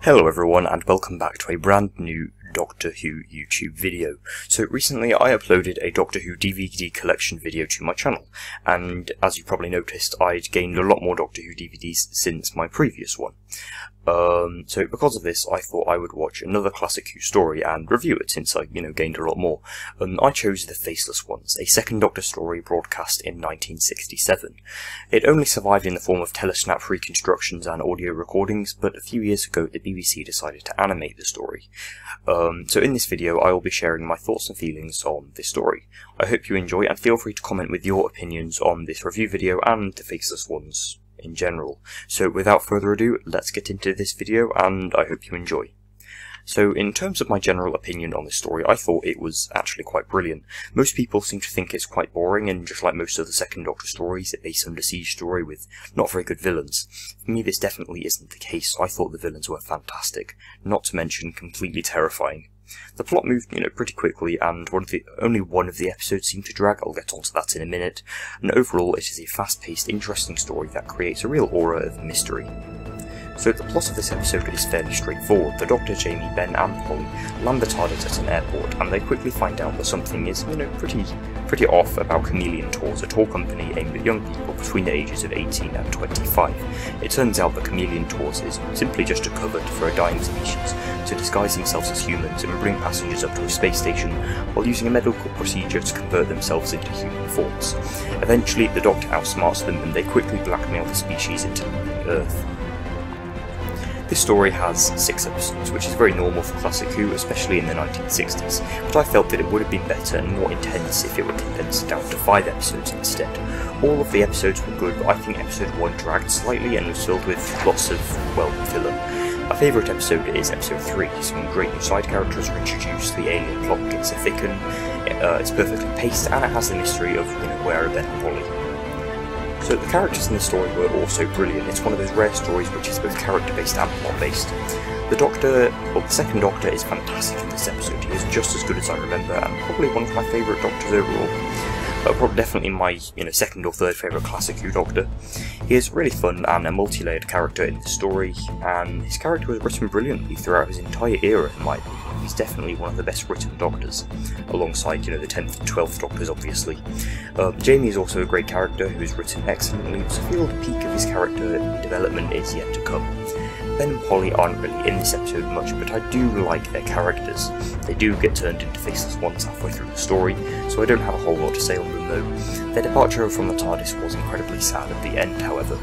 Hello everyone and welcome back to a brand new Doctor Who YouTube video. So recently I uploaded a Doctor Who DVD collection video to my channel, and as you probably noticed I'd gained a lot more Doctor Who DVDs since my previous one. So because of this I thought I would watch another classic Who story and review it since I, gained a lot more. I chose The Faceless Ones, a second Doctor story broadcast in 1967. It only survived in the form of telesnap reconstructions and audio recordings, but a few years ago the BBC decided to animate the story. So in this video I will be sharing my thoughts and feelings on this story. I hope you enjoy, and feel free to comment with your opinions on this review video and The Faceless Ones in general. So without further ado, let's get into this video and I hope you enjoy. So in terms of my general opinion on this story, I thought it was actually quite brilliant. Most people seem to think it's quite boring, and just like most of the Second Doctor stories, it's a base under siege story with not very good villains. For me this definitely isn't the case. I thought the villains were fantastic, not to mention completely terrifying. The plot moved, pretty quickly, and only one of the episodes seemed to drag. I'll get onto that in a minute. And overall, it is a fast-paced, interesting story that creates a real aura of mystery. So the plot of this episode is fairly straightforward. The Doctor, Jamie, Ben and Polly land the TARDIS at an airport, and they quickly find out that something is, pretty off about Chameleon Tours, a tour company aimed at young people between the ages of 18 and 25. It turns out that Chameleon Tours is simply just a covert for a dying species to disguise themselves as humans and bring passengers up to a space station while using a medical procedure to convert themselves into human forms. Eventually, the Doctor outsmarts them and they quickly blackmail the species into leaving Earth. This story has 6 episodes, which is very normal for classic Who, especially in the 1960s, but I felt that it would have been better and more intense if it were condensed down to 5 episodes instead. All of the episodes were good, but I think episode 1 dragged slightly and was filled with lots of, filler. My favourite episode is episode 3. Some great new side characters are introduced, the alien plot gets a thicken, it's perfectly paced, and it has the mystery of, where are Ben and Polly. So the characters in the story were also brilliant. It's one of those rare stories which is both character-based and plot-based. The second Doctor is fantastic in this episode. He is just as good as I remember, and probably one of my favourite Doctors overall. Definitely my second or third favourite classic Who Doctor. He is really fun and a multi-layered character in the story, and his character was written brilliantly throughout his entire era in my opinion. He's definitely one of the best written Doctors, alongside the 10th and 12th Doctors obviously. Jamie is also a great character who is written excellently, so I feel the peak of his character development is yet to come. Ben and Polly aren't really in this episode much, but I do like their characters. They do get turned into Faceless Ones halfway through the story, so I don't have a whole lot to say on them though. Their departure from the TARDIS was incredibly sad at the end, however.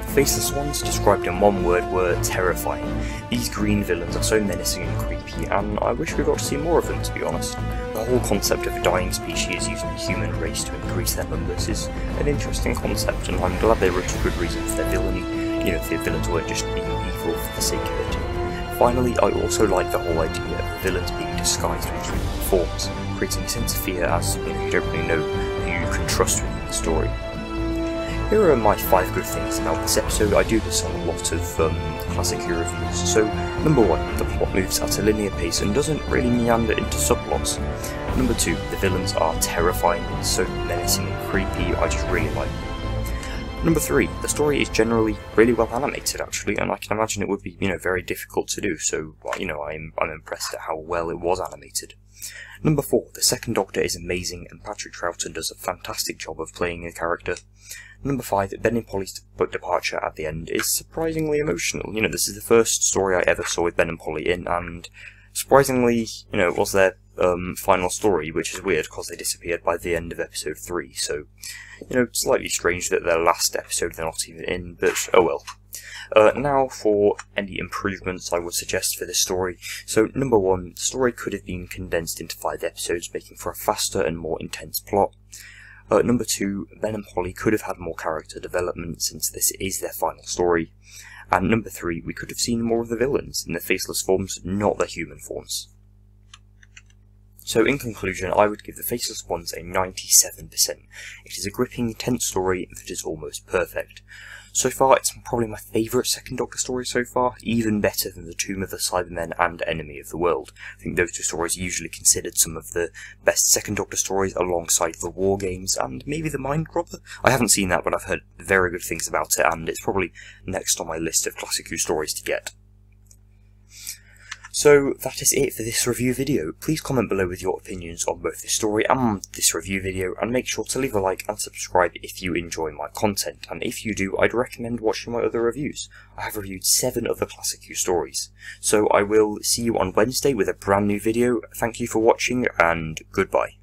The Faceless Ones, described in one word, were terrifying. These green villains are so menacing and creepy, and I wish we got to see more of them, to be honest. The whole concept of a dying species using the human race to increase their numbers is an interesting concept, and I'm glad they wrote a good reason for their villainy. If the villains weren't just being evil for the sake of it. Finally, I also like the whole idea of the villains being disguised with human forms, creating a sense of fear as you don't really know who you can trust within the story. Here are my 5 good things about this episode. I do this on a lot of classic Who reviews. So, number 1, the plot moves at a linear pace and doesn't really meander into subplots. Number 2, the villains are terrifying and so menacing and creepy, I just really like them. Number 3, the story is generally really well animated actually, and I can imagine it would be, very difficult to do, so, I'm impressed at how well it was animated. Number 4, the second Doctor is amazing, and Patrick Troughton does a fantastic job of playing a character. Number 5, Ben and Polly's departure at the end is surprisingly emotional. This is the first story I ever saw with Ben and Polly in, and surprisingly, it was their final story, which is weird because they disappeared by the end of episode 3, so, slightly strange that their last episode they're not even in, but oh well. Now for any improvements I would suggest for this story. So number 1, the story could have been condensed into 5 episodes, making for a faster and more intense plot. Number 2, Ben and Polly could have had more character development since this is their final story. And number 3, we could have seen more of the villains in their faceless forms, not their human forms. So in conclusion, I would give The Faceless Ones a 97%. It is a gripping, tense story that is almost perfect. So far, it's probably my favourite Second Doctor story so far, even better than The Tomb of the Cybermen and Enemy of the World. I think those two stories are usually considered some of the best Second Doctor stories alongside The War Games and maybe The Mind Robber. I haven't seen that, but I've heard very good things about it, and it's probably next on my list of Classic Who stories to get. So that is it for this review video. Please comment below with your opinions on both this story and this review video, and make sure to leave a like and subscribe if you enjoy my content, and if you do, I'd recommend watching my other reviews. I have reviewed 7 other Classic Who stories. So I will see you on Wednesday with a brand new video. Thank you for watching, and goodbye.